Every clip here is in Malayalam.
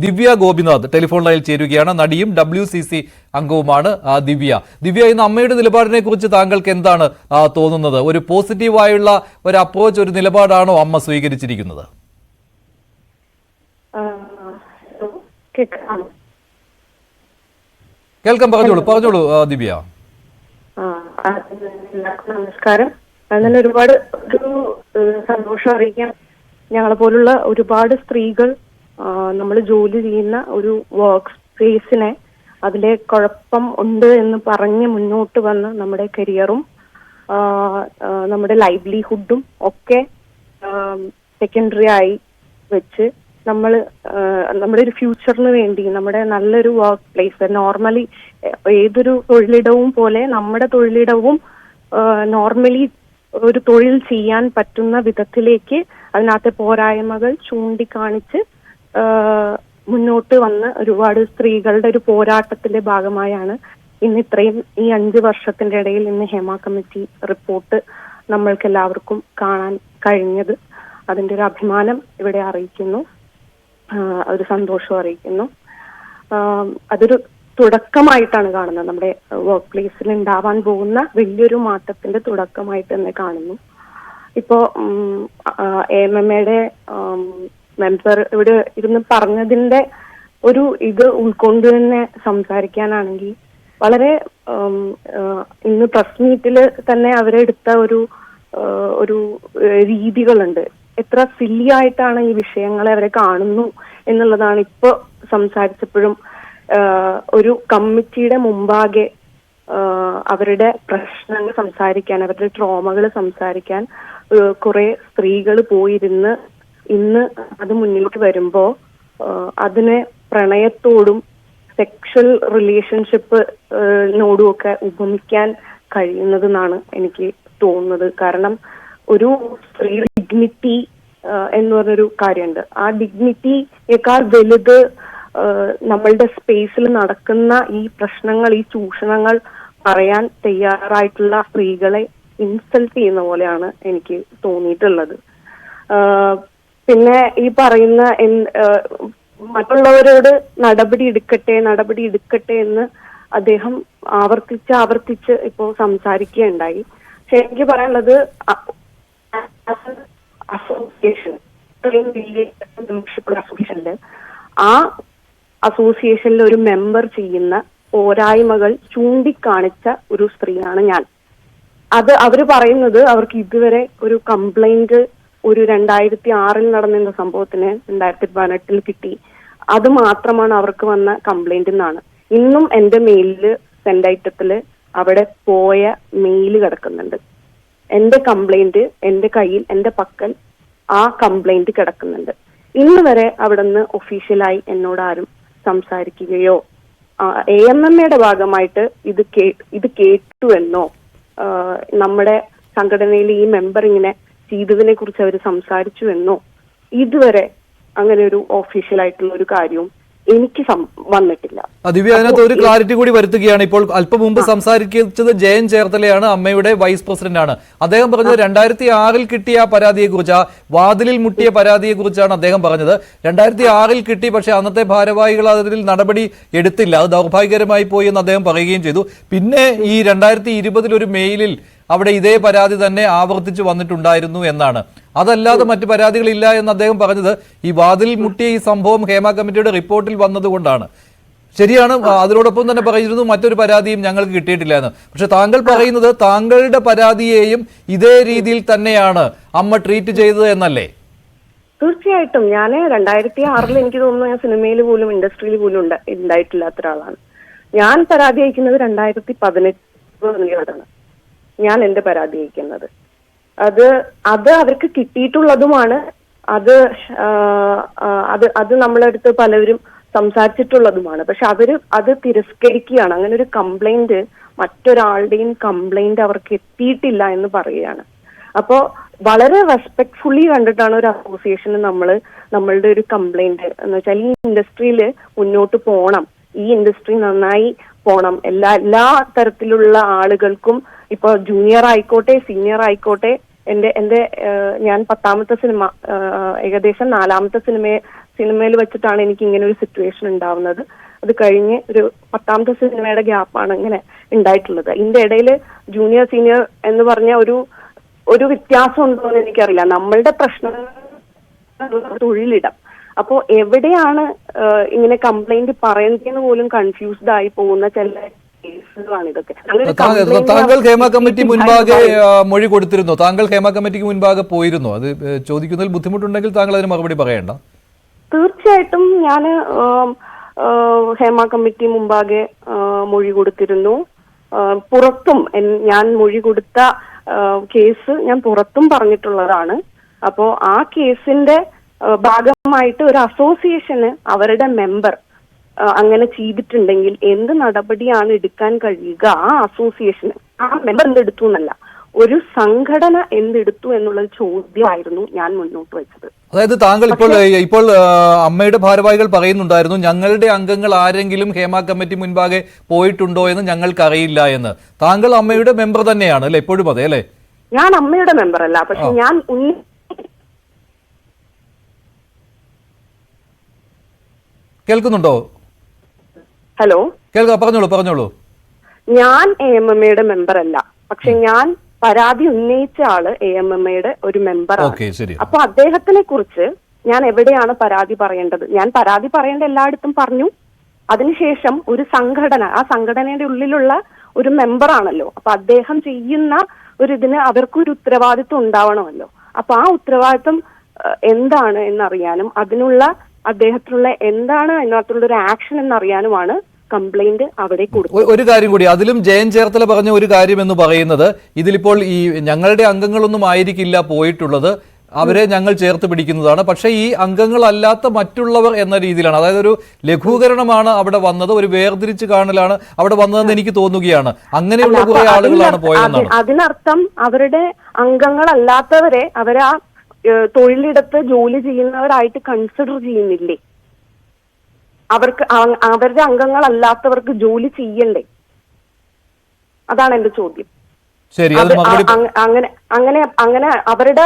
ദിവ്യ ഗോപിനാഥ് ടെലിഫോൺ ലൈനിൽ ചേരുകയാണ്. നടിയും WCC അംഗവുമാണ് ദിവ്യ. ഇന്ന് അമ്മയുടെ നിലപാടിനെ കുറിച്ച് താങ്കൾക്ക് എന്താണ് തോന്നുന്നത്? ഒരു പോസിറ്റീവായുള്ള ഒരു അപ്രോച്ച്, ഒരു നിലപാടാണോ അമ്മ സ്വീകരിച്ചിരിക്കുന്നത്? കേൾക്കാം, പറഞ്ഞോളൂ ദിവ്യ. നമസ്കാരം. അങ്ങനെ ഒരുപാട് സന്തോഷം അറിയിക്കാം. ഞങ്ങളെ പോലുള്ള ഒരുപാട് സ്ത്രീകൾ നമ്മൾ ജോലി ചെയ്യുന്ന ഒരു വർക്ക് സ്പേസിനെ അതിലെ കുഴപ്പം ഉണ്ട് എന്ന് പറഞ്ഞ് മുന്നോട്ട് വന്ന് നമ്മുടെ കരിയറും നമ്മുടെ ലൈവ്ലിഹുഡും ഒക്കെ സെക്കൻഡറി ആയി വെച്ച് നമ്മുടെ ഒരു ഫ്യൂച്ചറിന് വേണ്ടി നമ്മുടെ നല്ലൊരു വർക്ക് പ്ലേസ്, നോർമലി ഏതൊരു തൊഴിലിടവും പോലെ നമ്മുടെ തൊഴിലിടവും നോർമലി ഒരു തൊഴിൽ ചെയ്യാൻ പറ്റുന്ന വിധത്തിലേക്ക് അതിനകത്തെ പോരായ്മകൾ ചൂണ്ടിക്കാണിച്ച് മുന്നോട്ട് വന്ന് ഒരുപാട് സ്ത്രീകളുടെ ഒരു പോരാട്ടത്തിന്റെ ഭാഗമായാണ് ഇന്ന് ഇത്രയും ഈ 5 വർഷത്തിന്റെ ഇടയിൽ ഇന്ന് ഹേമ കമ്മിറ്റി റിപ്പോർട്ട് നമ്മൾക്ക് എല്ലാവർക്കും കാണാൻ കഴിഞ്ഞത്. അതിന്റെ ഒരു അഭിമാനം ഇവിടെ അറിയിക്കുന്നു, ഒരു സന്തോഷം അറിയിക്കുന്നു. അതൊരു തുടക്കമായിട്ടാണ് കാണുന്നത്. നമ്മുടെ വർക്ക് പ്ലേസിൽ ഉണ്ടാവാൻ പോകുന്ന വലിയൊരു മാറ്റത്തിന്റെ തുടക്കമായിട്ട് തന്നെ കാണുന്നു. ഇപ്പോ AMMയുടെ മെമ്പർ ഇവിടെ ഇരുന്ന് പറഞ്ഞതിന്റെ ഒരു ഇത് ഉൾക്കൊണ്ട് തന്നെ സംസാരിക്കാനാണെങ്കിൽ വളരെ ഇന്ന് പ്രസ് മീറ്റിൽ തന്നെ അവരെടുത്ത ഒരു രീതികളുണ്ട്. എത്ര സില്ലി ആയിട്ടാണ് ഈ വിഷയങ്ങളെ അവരെ കാണുന്നു എന്നുള്ളതാണ് ഇപ്പൊ സംസാരിച്ചപ്പോഴും. ഒരു കമ്മിറ്റിയുടെ മുമ്പാകെ അവരുടെ പ്രശ്നങ്ങൾ സംസാരിക്കാൻ, അവരുടെ ട്രോമകൾ സംസാരിക്കാൻ കുറെ സ്ത്രീകൾ പോയിരുന്ന് ഇന്ന് അത് മുന്നിലേക്ക് വരുമ്പോ അതിനെ പ്രണയത്തോടും സെക്ഷൽ റിലേഷൻഷിപ്പിനോടും ഒക്കെ ഉപമിക്കാൻ കഴിയുന്നതെന്നാണ് എനിക്ക് തോന്നുന്നത്. കാരണം ഒരു സ്ത്രീ ഡിഗ്നിറ്റി എന്ന് പറഞ്ഞൊരു കാര്യമുണ്ട്. ആ ഡിഗ്നിറ്റിയേക്കാൾ വലുത് നമ്മളുടെ സ്പേസിൽ നടക്കുന്ന ഈ പ്രശ്നങ്ങൾ, ഈ ചൂഷണങ്ങൾ പറയാൻ തയ്യാറായിട്ടുള്ള സ്ത്രീകളെ ഇൻസൾട്ട് ചെയ്യുന്ന പോലെയാണ് എനിക്ക് തോന്നിയിട്ടുള്ളത്. പിന്നെ ഈ പറയുന്ന മറ്റുള്ളവരോട് നടപടി എടുക്കട്ടെ എന്ന് അദ്ദേഹം ആവർത്തിച്ച് ഇപ്പോ സംസാരിക്കുകയുണ്ടായി. പക്ഷെ എനിക്ക് പറയാനുള്ളത് അസോസിയേഷൻ, ഇത്രയും വലിയ അസോസിയേഷനില് ആ അസോസിയേഷനിൽ ഒരു മെമ്പർ ചെയ്യുന്ന പോരായ്മകൾ ചൂണ്ടിക്കാണിച്ച ഒരു സ്ത്രീയാണ് ഞാൻ. അത് അവര് പറയുന്നത് അവർക്ക് ഇതുവരെ ഒരു കംപ്ലൈന്റ് ഒരു 2006 നടന്ന സംഭവത്തിന് 2018 കിട്ടി. അത് മാത്രമാണ് അവർക്ക് വന്ന കംപ്ലൈന്റ് എന്നാണ്. ഇന്നും എന്റെ മെയിലില് സെൻഡ് ഐറ്റത്തില് അവിടെ പോയ മെയില് കിടക്കുന്നുണ്ട്. എന്റെ കംപ്ലൈന്റ് എന്റെ കയ്യിൽ, എന്റെ പക്കൽ ആ കംപ്ലൈന്റ് കിടക്കുന്നുണ്ട്. ഇന്ന് വരെ അവിടെ നിന്ന് ഒഫീഷ്യലായി എന്നോട് ആരും സംസാരിക്കുകയോ AMMയുടെ ഭാഗമായിട്ട് ഇത് കേട്ടു എന്നോ നമ്മുടെ സംഘടനയിൽ ഈ മെമ്പർ ഇങ്ങനെ ചെയ്തതിനെ കുറിച്ച് അവർ സംസാരിച്ചു എന്നോ ഇതുവരെ അങ്ങനെ ഒരു ഒഫീഷ്യൽ ആയിട്ടുള്ള ഒരു കാര്യവും എനിക്ക് വന്നിട്ടില്ല. ദിവ്യ, അതിനകത്ത് ഒരു ക്ലാരിറ്റി കൂടി വരുത്തുകയാണ്. ഇപ്പോൾ അല്പം മുമ്പ് സംസാരിച്ചത് ജയൻ ചേർത്തലയാണ്, അമ്മയുടെ വൈസ് പ്രസിഡന്റ് ആണ്. അദ്ദേഹം പറഞ്ഞത് 2006 കിട്ടിയ പരാതിയെ കുറിച്ച്, വാതിലിൽ മുട്ടിയ പരാതിയെ കുറിച്ചാണ് അദ്ദേഹം പറഞ്ഞത്. 2006 കിട്ടി, പക്ഷെ അന്നത്തെ ഭാരവാഹികൾ അതിൽ നടപടി എടുത്തില്ല, അത് ദൗർഭാഗ്യകരമായി പോയി എന്ന് അദ്ദേഹം പറയുകയും ചെയ്തു. പിന്നെ ഈ 2020 ഒരു മെയിലിൽ അവിടെ ഇതേ പരാതി തന്നെ ആവർത്തിച്ചു വന്നിട്ടുണ്ടായിരുന്നു എന്നാണ്. അതല്ലാതെ മറ്റു പരാതികളില്ല എന്ന് അദ്ദേഹം പറഞ്ഞത് ഈ വാതിൽ മുട്ടിയ ഈ സംഭവം ഹേമ കമ്മിറ്റിയുടെ റിപ്പോർട്ടിൽ വന്നതുകൊണ്ടാണ്. ശരിയാണ്. അതിനോടൊപ്പം തന്നെ പറഞ്ഞിരുന്നു മറ്റൊരു പരാതിയും ഞങ്ങൾക്ക് കിട്ടിയിട്ടില്ല എന്ന്. പക്ഷെ താങ്കൾ പറയുന്നത് താങ്കളുടെ പരാതിയെയും ഇതേ രീതിയിൽ തന്നെയാണ് അമ്മ ട്രീറ്റ് ചെയ്തത് എന്നല്ലേ? തീർച്ചയായിട്ടും. ഞാൻ 2006 എനിക്ക് തോന്നുന്നു ഞാൻ സിനിമയിൽ പോലും ഇൻഡസ്ട്രിയിൽ പോലും ഉണ്ടായിട്ടില്ലാത്ത ഒരാളാണ്. ഞാൻ പരാതി അയക്കുന്നത് 2018 ഞാൻ എന്റെ പരാതി അയക്കുന്നത്. അത് അവർക്ക് കിട്ടിയിട്ടുള്ളതുമാണ്. അത് നമ്മളെ അടുത്ത് പലവരും സംസാരിച്ചിട്ടുള്ളതുമാണ്. പക്ഷെ അത് തിരസ്കരിക്കുകയാണ്. അങ്ങനെ ഒരു കംപ്ലൈന്റ്, മറ്റൊരാളുടെയും കംപ്ലൈന്റ് അവർക്ക് എത്തിയിട്ടില്ല എന്ന് പറയുകയാണ്. അപ്പോ വളരെ റെസ്പെക്ട്ഫുള്ളി കണ്ടിട്ടാണ് ഒരു അസോസിയേഷന് നമ്മളുടെ ഒരു കംപ്ലൈന്റ് എന്ന് വെച്ചാൽ ഈ ഇൻഡസ്ട്രിയിൽ മുന്നോട്ട് പോകണം, ഈ ഇൻഡസ്ട്രി നന്നായി പോണം, എല്ലാ തരത്തിലുള്ള ആളുകൾക്കും, ഇപ്പൊ ജൂനിയർ ആയിക്കോട്ടെ സീനിയർ ആയിക്കോട്ടെ. ഞാൻ 10ാമത്തെ സിനിമ, ഏകദേശം 4ാമത്തെ സിനിമയെ സിനിമയിൽ വെച്ചിട്ടാണ് എനിക്ക് ഇങ്ങനെ ഒരു സിറ്റുവേഷൻ ഉണ്ടാവുന്നത്. അത് കഴിഞ്ഞ് ഒരു 10ാമത്തെ സിനിമയുടെ ഗ്യാപ്പാണ് ഇങ്ങനെ ഉണ്ടായിട്ടുള്ളത്. ഇതിന്റെ ഇടയിൽ ജൂനിയർ സീനിയർ എന്ന് പറഞ്ഞ ഒരു വ്യത്യാസം ഉണ്ടോ എന്ന് എനിക്കറിയില്ല. നമ്മളുടെ പ്രശ്നം തൊഴിലിടം. അപ്പോ എവിടെയാണ് ഇങ്ങനെ കംപ്ലൈന്റ് പറയുന്നതെന്ന് പോലും കൺഫ്യൂസ്ഡ് ആയി പോകുന്ന ചില കേസുകളാണ് ഇതൊക്കെ. താങ്കൾ ഹേമ കമ്മിറ്റി മുൻപാകെ മൊഴി കൊടുത്തിരുന്നു? താങ്കൾ ഹേമ കമ്മിറ്റിക്ക് മുൻപാകെ പോയിരുന്നു? അത് ചോദിക്കുന്നതിൽ ബുദ്ധിമുട്ടുണ്ടെങ്കിൽ താങ്കൾ അതിന് മറുപടി പറയണ്ട. തീർച്ചയായിട്ടും ഞാൻ ഹേമ കമ്മിറ്റി മുമ്പാകെ മൊഴി കൊടുത്തിരുന്നു. പുറത്തും ഞാൻ മൊഴി കൊടുത്ത കേസ് ഞാൻ പുറത്തും പറഞ്ഞിട്ടുള്ളതാണ്. അപ്പോ ആ കേസിന്റെ ഭാഗമായിട്ട് ഒരു അസോസിയേഷന് അവരുടെ മെമ്പർ അങ്ങനെ ചെയ്തിട്ടുണ്ടെങ്കിൽ എന്ത് നടപടിയാണ് എടുക്കാൻ കഴിയുക? ആ അസോസിയേഷന്, ആ മെമ്പർ എന്തെടുത്തു എന്നല്ല, ഒരു സംഘടന എന്തെടുത്തു എന്നുള്ള ചോദ്യമായിരുന്നു ഞാൻ മുന്നോട്ട് വെച്ചത്. അതായത് താങ്കൾ ഇപ്പോൾ അമ്മയുടെ ഭാരവാഹികൾ പറയുന്നുണ്ടായിരുന്നു, ഞങ്ങളുടെ അംഗങ്ങൾ ആരെങ്കിലും ഹേമ കമ്മിറ്റി മുൻപാകെ പോയിട്ടുണ്ടോ എന്ന് ഞങ്ങൾക്ക് അറിയില്ല എന്ന്. താങ്കൾ അമ്മയുടെ മെമ്പർ തന്നെയാണ് അല്ലെ? എപ്പോഴും അതെ അല്ലെ? ഞാൻ അമ്മയുടെ മെമ്പർ അല്ല, പക്ഷെ ഞാൻ കേൾക്കുന്നുണ്ടോ? ഹലോ, കേൾക്കാം, പറഞ്ഞോളൂ. ഞാൻ AMMയുടെ മെമ്പർ അല്ല, പക്ഷെ ഞാൻ പരാതി ഉന്നയിച്ച ആള് AMMയുടെ ഒരു മെമ്പറാണ്. അപ്പൊ അദ്ദേഹത്തിനെ കുറിച്ച് ഞാൻ എവിടെയാണ് പരാതി പറയേണ്ടത്? ഞാൻ പരാതി പറയേണ്ട എല്ലായിടത്തും പറഞ്ഞു. അതിനുശേഷം ഒരു സംഘടന, ആ സംഘടനയുടെ ഉള്ളിലുള്ള ഒരു മെമ്പറാണല്ലോ. അപ്പൊ അദ്ദേഹം ചെയ്യുന്ന ഇതിന് അവർക്കൊരു ഉത്തരവാദിത്വം ഉണ്ടാവണമല്ലോ. അപ്പൊ ആ ഉത്തരവാദിത്വം എന്താണ് എന്നറിയാനും അതിനുള്ള അദ്ദേഹത്തിനുള്ള എന്താണ് അതിനകത്തുള്ള ഒരു ആക്ഷൻ എന്നറിയാനുമാണ് കംപ്ലൈന്റ് അവിടെ കൊടുത്തത്. ഒരു കാര്യം കൂടി, അതിലും ജയൻ ചേർത്തല പറഞ്ഞ ഒരു കാര്യം എന്ന് പറയുന്നത്, ഇതിലിപ്പോൾ ഈ ഞങ്ങളുടെ അംഗങ്ങളൊന്നും ആയിരിക്കില്ല പോയിട്ടുള്ളത്, അവരെ ഞങ്ങൾ ചേർത്ത് പിടിക്കുന്നതാണ്. പക്ഷേ ഈ അംഗങ്ങളല്ലാത്ത മറ്റുള്ളവർ എന്ന രീതിയിലാണ്, അതായത് ഒരു ലഘൂകരണമാണ് അവിടെ വന്നത്, ഒരു വേർതിരിച്ച് കാണലാണ് അവിടെ വന്നതെന്ന് എനിക്ക് തോന്നുകയാണ്. അങ്ങനെയുള്ള കുറെ ആളുകളാണ് പോയതെന്നാണ്. അതിനർത്ഥം അവരുടെ അംഗങ്ങളല്ലാത്തവരെ അവരാ തൊഴിലിടത്ത് ജോലി ചെയ്യുന്നവരായിട്ട് കൺസിഡർ ചെയ്യുന്നില്ലേ? അവരുടെ അംഗങ്ങളല്ലാത്തവർക്ക് ജോലി ചെയ്യണ്ടേ? അതാണ് എന്റെ ചോദ്യം. അങ്ങനെ അവരുടെ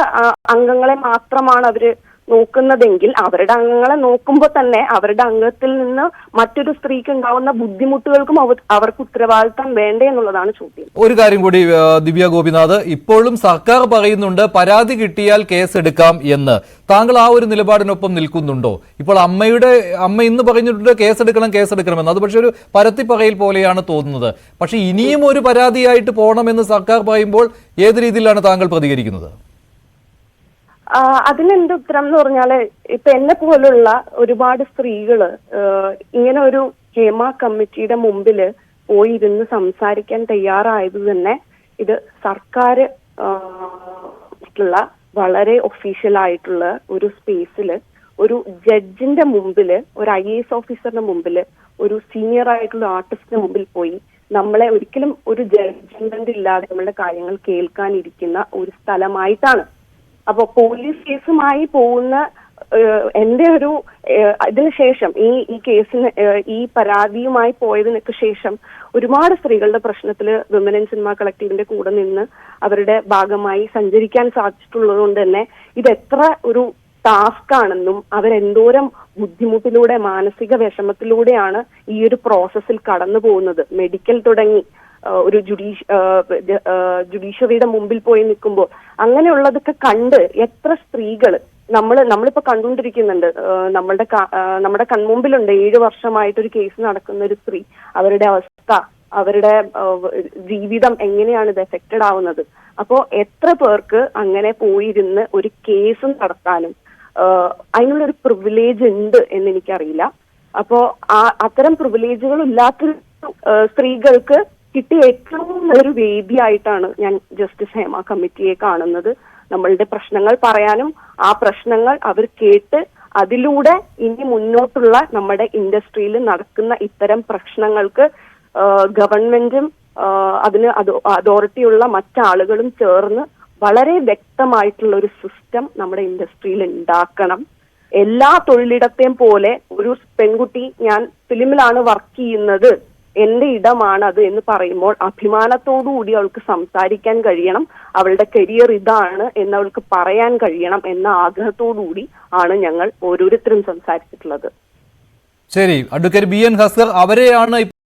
അംഗങ്ങളെ മാത്രമാണ് അവര് നോക്കുന്നതെങ്കിൽ, അവരുടെ അംഗങ്ങളെ നോക്കുമ്പോൾ തന്നെ അവരുടെ അംഗത്തിൽ നിന്ന് മറ്റൊരു സ്ത്രീക്ക് ഉണ്ടാവുന്ന ബുദ്ധിമുട്ടുകൾക്കും അവർക്ക് ഉത്തരവാദിത്തം വേണ്ടേ എന്നുള്ളതാണ് ചോദ്യം. ഒരു കാര്യം കൂടി ദിവ്യ ഗോപിനാഥ്, ഇപ്പോഴും സർക്കാർ പറയുന്നുണ്ട് പരാതി കിട്ടിയാൽ കേസെടുക്കാം എന്ന്. താങ്കൾ ആ ഒരു നിലപാടിനൊപ്പം നിൽക്കുന്നുണ്ടോ? ഇപ്പോൾ അമ്മ ഇന്ന് പറഞ്ഞിട്ടുണ്ട് കേസെടുക്കണമെന്ന്. അത് പക്ഷെ ഒരു പരത്തി പറയൽ പോലെയാണ് തോന്നുന്നത്. പക്ഷെ ഇനിയും ഒരു പരാതിയായിട്ട് പോകണമെന്ന് സർക്കാർ പറയുമ്പോൾ ഏത് രീതിയിലാണ് താങ്കൾ പ്രതികരിക്കുന്നത്? അതിനെന്ത് ഉത്തരം എന്ന് പറഞ്ഞാല്, ഇപ്പൊ എന്നെ പോലുള്ള ഒരുപാട് സ്ത്രീകള് ഇങ്ങനെ ഒരു ഹേമ കമ്മിറ്റിയുടെ മുമ്പില് പോയിരുന്ന് സംസാരിക്കാൻ തയ്യാറായത് തന്നെ ഇത് സർക്കാർ വളരെ ഒഫീഷ്യൽ ആയിട്ടുള്ള ഒരു സ്പേസില് ഒരു ജഡ്ജിന്റെ മുമ്പില്, ഒരു IAS ഓഫീസറിന്റെ മുമ്പില്, ഒരു സീനിയർ ആയിട്ടുള്ള ആർട്ടിസ്റ്റിന്റെ മുമ്പിൽ പോയി നമ്മളെ ഒരിക്കലും ഒരു ജഡ്ജ്മെന്റ് ഇല്ലാതെ നമ്മളുടെ കാര്യങ്ങൾ കേൾക്കാനിരിക്കുന്ന ഒരു സ്ഥലമായിട്ടാണ്. അപ്പൊ പോലീസ് കേസുമായി പോകുന്ന എന്റെ ഒരു ഇതിനുശേഷം ഈ കേസിന് ഈ പരാതിയുമായി പോയതിനൊക്കെ ശേഷം ഒരുപാട് സ്ത്രീകളുടെ പ്രശ്നത്തില് വിമൻ ഇൻ സിനിമ കളക്ടീവിന്റെ കൂടെ നിന്ന് അവരുടെ ഭാഗമായി സഞ്ചരിക്കാൻ സാധിച്ചിട്ടുള്ളത് കൊണ്ട് തന്നെ ഇത് എത്ര ഒരു ടാസ്ക് ആണെന്നും അവരെന്തോരം ബുദ്ധിമുട്ടിലൂടെ മാനസിക വിഷമത്തിലൂടെയാണ് ഈ ഒരു പ്രോസസ്സിൽ കടന്നു പോകുന്നത്. മെഡിക്കൽ തുടങ്ങി ഒരു ജുഡീഷ്യറിയുടെ മുമ്പിൽ പോയി നിൽക്കുമ്പോൾ അങ്ങനെയുള്ളതൊക്കെ കണ്ട് എത്ര സ്ത്രീകൾ നമ്മളിപ്പോ കണ്ടുകൊണ്ടിരിക്കുന്നുണ്ട്. നമ്മുടെ കൺമുമ്പിലുണ്ട് 7 വർഷമായിട്ടൊരു കേസ് നടക്കുന്ന ഒരു സ്ത്രീ, അവരുടെ അവസ്ഥ, അവരുടെ ജീവിതം എങ്ങനെയാണ് ഇത് എഫക്റ്റഡ് ആവുന്നത്. അപ്പോ എത്ര പേർക്ക് അങ്ങനെ പോയിരുന്ന് ഒരു കേസ് നടത്താനും അതിനുള്ളൊരു പ്രിവിലേജ് ഉണ്ട് എന്ന് എനിക്കറിയില്ല. അപ്പോ അത്തരം പ്രിവിലേജുകൾ ഇല്ലാത്ത സ്ത്രീകൾക്ക് കിട്ടിയ ഏറ്റവും നല്ലൊരു വേദിയായിട്ടാണ് ഞാൻ ജസ്റ്റിസ് ഹേമ കമ്മിറ്റിയെ കാണുന്നത്. നമ്മളുടെ പ്രശ്നങ്ങൾ പറയാനും ആ പ്രശ്നങ്ങൾ അവർ കേട്ട് അതിലൂടെ ഇനി മുന്നോട്ടുള്ള നമ്മുടെ ഇൻഡസ്ട്രിയിൽ നടക്കുന്ന ഇത്തരം പ്രശ്നങ്ങൾക്ക് ഗവൺമെന്റും അതിന് അതോറിറ്റിയുള്ള മറ്റാളുകളും ചേർന്ന് വളരെ വ്യക്തമായിട്ടുള്ള ഒരു സിസ്റ്റം നമ്മുടെ ഇൻഡസ്ട്രിയിൽ ഉണ്ടാക്കണം. എല്ലാ തൊഴിലിടത്തെയും പോലെ ഒരു പെൺകുട്ടി, ഞാൻ ഫിലിമിലാണ് വർക്ക് ചെയ്യുന്നത് എന്റെ ഇടമാണ് അത് എന്ന് പറയുമ്പോൾ അഭിമാനത്തോടുകൂടി അവൾക്ക് സംസാരിക്കാൻ കഴിയണം. അവളുടെ കരിയർ ഇതാണ് എന്ന് അവൾക്ക് പറയാൻ കഴിയണം എന്ന ആഗ്രഹത്തോടുകൂടി ആണ് ഞങ്ങൾ ഓരോരുത്തരും സംസാരിച്ചിട്ടുള്ളത്. ശരി, അഡ്വക്കേറ്റ് BN ഹസ്സർ അവരെയാണ്